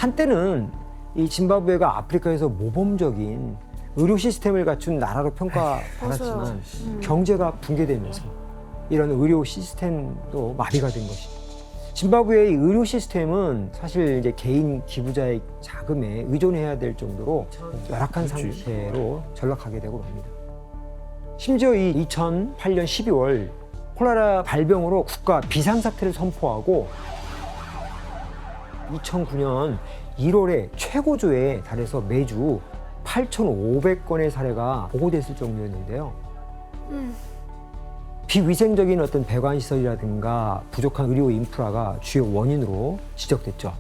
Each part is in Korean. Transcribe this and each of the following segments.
한때는 이 짐바브웨가 아프리카에서 모범적인 의료 시스템을 갖춘 나라로 평가받았지만 경제가 붕괴되면서 이런 의료 시스템도 마비가 된 것입니다. 짐바브웨의 의료 시스템은 사실 이제 개인 기부자의 자금에 의존해야 될 정도로 열악한 상태로 전락하게 되고 맙니다. 심지어 이 2008년 12월 콜레라 발병으로 국가 비상사태를 선포하고 2009년 1월에 최고조에 달해서 매주 8,500건의 사례가 보고됐을 정도였는데요. 비위생적인 어떤 배관시설이라든가 부족한 의료 인프라가 주요 원인으로 지적됐죠.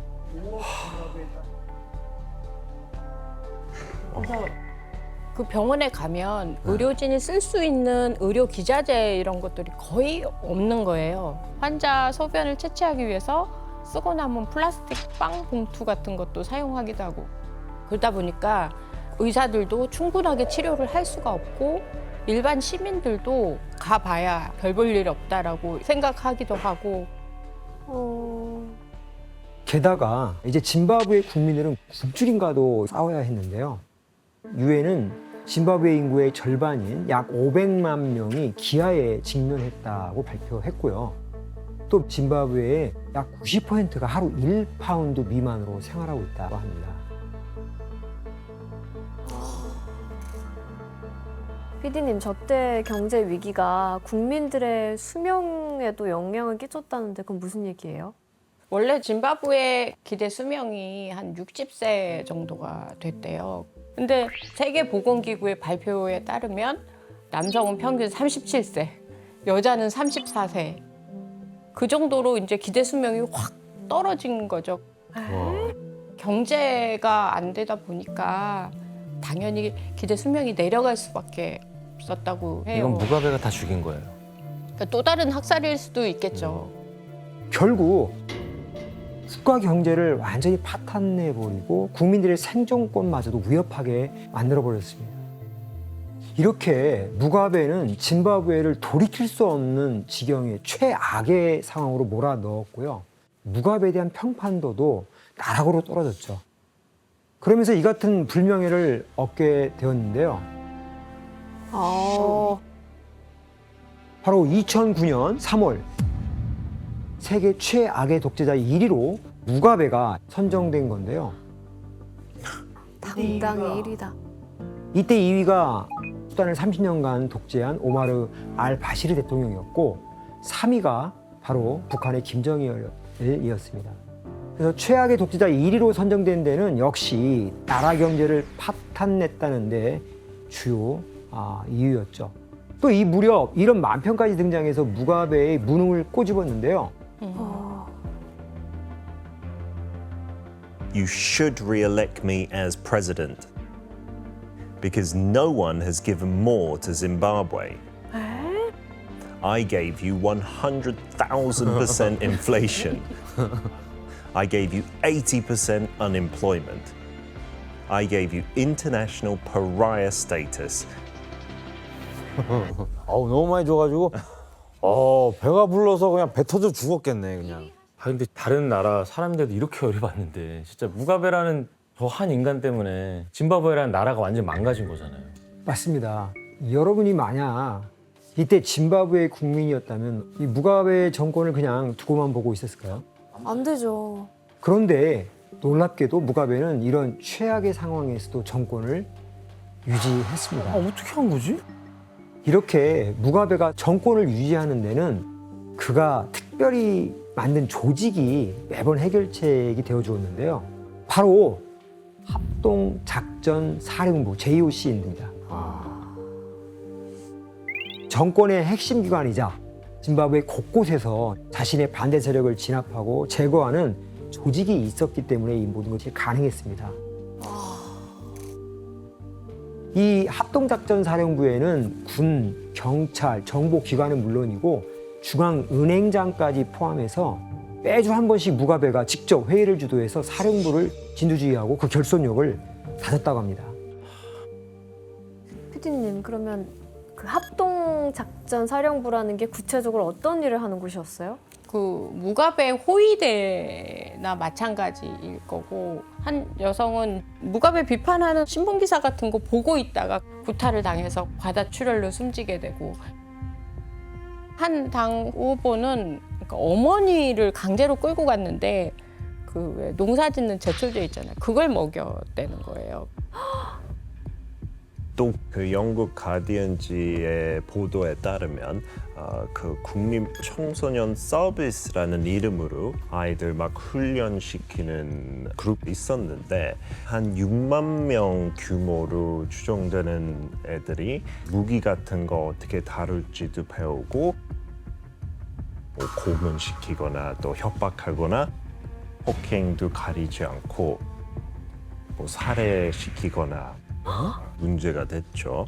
그래서 그 병원에 가면 의료진이 쓸 수 있는 의료 기자재 이런 것들이 거의 없는 거예요. 환자 소변을 채취하기 위해서 쓰고 남은 플라스틱 빵 봉투 같은 것도 사용하기도 하고 그러다 보니까 의사들도 충분하게 치료를 할 수가 없고 일반 시민들도 가봐야 별 볼 일 없다라고 생각하기도 하고 게다가 이제 짐바브웨 국민들은 굶주림과도 싸워야 했는데요. 유엔은 짐바브웨 인구의 절반인 약 500만 명이 기아에 직면했다고 발표했고요. 또 짐바브웨의 약 90%가 하루 1파운드 미만으로 생활하고 있다고 합니다. PD님, 저때 경제 위기가 국민들의 수명에도 영향을 끼쳤다는데 그건 무슨 얘기예요? 원래 짐바브웨 기대 수명이 한 60세 정도가 됐대요. 근데 세계보건기구의 발표에 따르면 남성은 평균 37세, 여자는 34세. 그 정도로 이제 기대 수명이 확 떨어진 거죠. 경제가 안 되다 보니까 당연히 기대 수명이 내려갈 수밖에 없었다고 해요. 이건 무가베가 다 죽인 거예요. 그러니까 또 다른 학살일 수도 있겠죠. 결국 국가 경제를 완전히 파탄내버리고 국민들의 생존권마저도 위협하게 만들어버렸습니다. 이렇게 무가베는 짐바브웨를 돌이킬 수 없는 지경의 최악의 상황으로 몰아넣었고요. 무가베에 대한 평판도도 나락으로 떨어졌죠. 그러면서 이 같은 불명예를 얻게 되었는데요. 바로 2009년 3월 세계 최악의 독재자 1위로 무가베가 선정된 건데요. 당당히 1위다. 이때 2위가 수단을 30년간 독재한 오마르 알 바시르 대통령이었고 3위가 바로 북한의 김정일이었습니다. 그래서 최악의 독재자 1위로 선정된 데는 역시 나라 경제를 파탄냈다는 데 주요 이유였죠. 또 이 무렵 이런 만편까지 등장해서 무가베의 무능을 꼬집었는데요. You should re-elect me as president because no one has given more to Zimbabwe. I gave you 100,000% inflation. I gave you 80% unemployment. I gave you international pariah status. 너무 많이 줘가지고 배가 불러서 그냥 배 터져 죽었겠네 그냥. 근데 다른 나라 사람들도 이렇게 열받는데 진짜 무가베라는 저 한 인간 때문에 짐바브웨라는 나라가 완전 망가진 거잖아요. 맞습니다. 여러분이 만약 이때 짐바브웨 국민이었다면 이 무가베 정권을 그냥 두고만 보고 있었을까요? 안 되죠. 그런데 놀랍게도 무가베는 이런 최악의 상황에서도 정권을 유지했습니다. 어떻게 한 거지? 이렇게 무가베가 정권을 유지하는 데는 그가 특별히 만든 조직이 매번 해결책이 되어 주었는데요. 바로 합동작전사령부 JOC입니다. 정권의 핵심 기관이자 짐바브웨 곳곳에서 자신의 반대 세력을 진압하고 제거하는 조직이 있었기 때문에 이 모든 것이 가능했습니다. 이 합동작전사령부에는 군, 경찰, 정보기관은 물론이고 중앙은행장까지 포함해서 매주 한 번씩 무가베가 직접 회의를 주도해서 사령부를 진두지휘하고 그 결속력을 다졌다고 합니다. PD님, 그러면 그 합동작전사령부라는 게 구체적으로 어떤 일을 하는 곳이었어요? 그 무가베 호위대나 마찬가지일 거고 한 여성은 무가베 비판하는 신문 기사 같은 거 보고 있다가 구타를 당해서 과다출혈로 숨지게 되고 한 당 후보는 그러니까 어머니를 강제로 끌고 갔는데 그 왜 농사짓는 제초제 있잖아요. 그걸 먹여대는 거예요. 또 그 영국 가디언지의 보도에 따르면 그 국립 청소년 서비스라는 이름으로 아이들 막 훈련시키는 그룹이 있었는데 한 6만 명 규모로 추정되는 애들이 무기 같은 거 어떻게 다룰지도 배우고 뭐 고문시키거나 또 협박하거나 폭행도 가리지 않고 뭐 살해시키거나 문제가 됐죠.